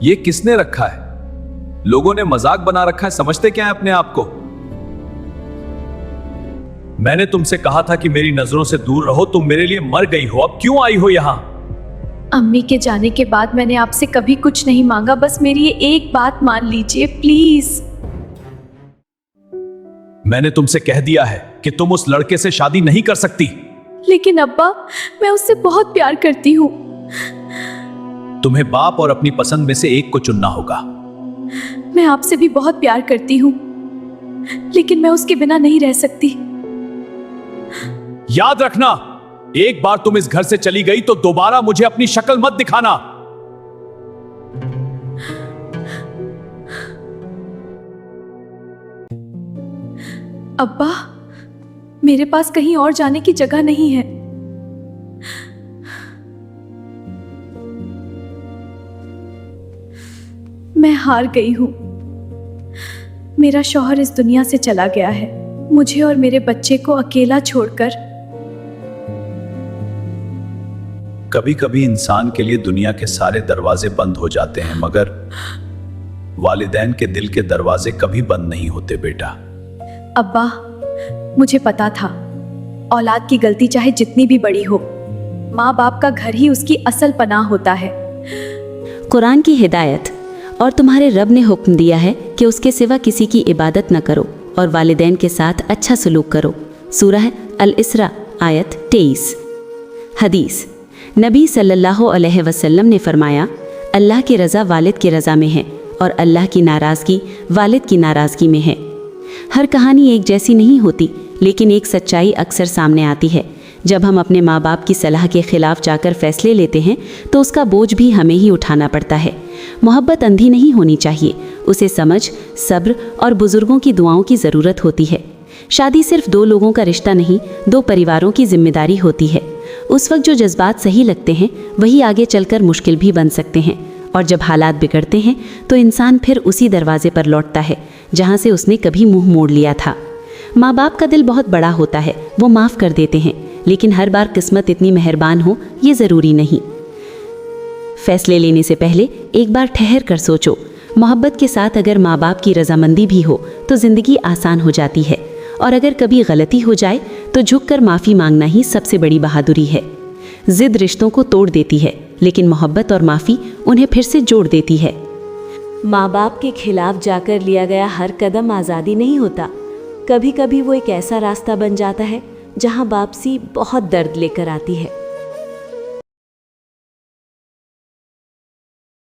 ये किसने रखा है? लोगों ने मजाक बना रखा है, समझते क्या है अपने आप को? मैंने तुमसे कहा था कि मेरी नजरों से दूर रहो, तुम मेरे लिए मर गई हो, अब क्यों आई हो यहां? अम्मी के जाने के बाद मैंने आपसे कभी कुछ नहीं मांगा, बस मेरी ये एक बात मान लीजिए प्लीज। मैंने तुमसे कह दिया है कि तुम उस लड़के से शादी नहीं कर सकती। लेकिन अब्बा, मैं उससे बहुत प्यार करती हूँ। तुम्हें बाप और अपनी पसंद में से एक को चुनना होगा। मैं आपसे भी बहुत प्यार करती हूँ, लेकिन मैं उसके बिना नहीं रह सकती। याद रखना, एक बार तुम इस घर से चली गई तो दोबारा मुझे अपनी शक्ल मत दिखाना। अब्बा, मेरे पास कहीं और जाने की जगह नहीं है। मैं हार गई हूं। मेरा शौहर इस दुनिया से चला गया है, मुझे और मेरे बच्चे को अकेला छोड़कर। कभी कभी इंसान के लिए दुनिया के सारे दरवाजे बंद हो जाते हैं, मगर वालिदैन के दिल के दरवाजे कभी बंद नहीं होते बेटा। अब्बा, मुझे पता था औलाद की गलती चाहे जितनी भी बड़ी हो, माँ बाप का घर ही उसकी असल पनाह होता है। कुरान की हिदायत, और तुम्हारे रब ने हुक्म दिया है कि उसके सिवा किसी की इबादत न करो और वालिदैन के साथ अच्छा सलूक करो। सूरह अल-इसरा आयत 23। हदीस, नबी सल्लल्लाहु अलैहि वसल्लम ने फरमाया, अल्लाह की रज़ा वालिद की रज़ा में है और अल्लाह की नाराज़गी वालिद की नाराज़गी में है। हर कहानी एक जैसी नहीं होती, लेकिन एक सच्चाई अक्सर सामने आती है। जब हम अपने माँ बाप की सलाह के खिलाफ जाकर फैसले लेते हैं तो उसका बोझ भी हमें ही उठाना पड़ता है। मोहब्बत अंधी नहीं होनी चाहिए, उसे समझ, सब्र और बुजुर्गों की दुआओं की ज़रूरत होती है। शादी सिर्फ दो लोगों का रिश्ता नहीं, दो परिवारों की जिम्मेदारी होती है। उस वक्त जो जज्बात सही लगते हैं वही आगे चलकर मुश्किल भी बन सकते हैं, और जब हालात बिगड़ते हैं तो इंसान फिर उसी दरवाजे पर लौटता है जहाँ से उसने कभी मुंह मोड़ लिया था। माँ बाप का दिल बहुत बड़ा होता है, वो माफ़ कर देते हैं, लेकिन हर बार किस्मत इतनी मेहरबान हो ये ज़रूरी नहीं। फैसले लेने से पहले एक बार ठहर कर सोचो। मोहब्बत के साथ अगर माँ बाप की रजामंदी भी हो तो ज़िंदगी आसान हो जाती है, और अगर कभी गलती हो जाए तो झुककर माफ़ी मांगना ही सबसे बड़ी बहादुरी है। ज़िद रिश्तों को तोड़ देती है, लेकिन मोहब्बत और माफ़ी उन्हें फिर से जोड़ देती है। माँ बाप के खिलाफ जाकर लिया गया हर कदम आज़ादी नहीं होता। कभी कभी वो एक ऐसा रास्ता बन जाता है जहाँ वापसी बहुत दर्द लेकर आती है।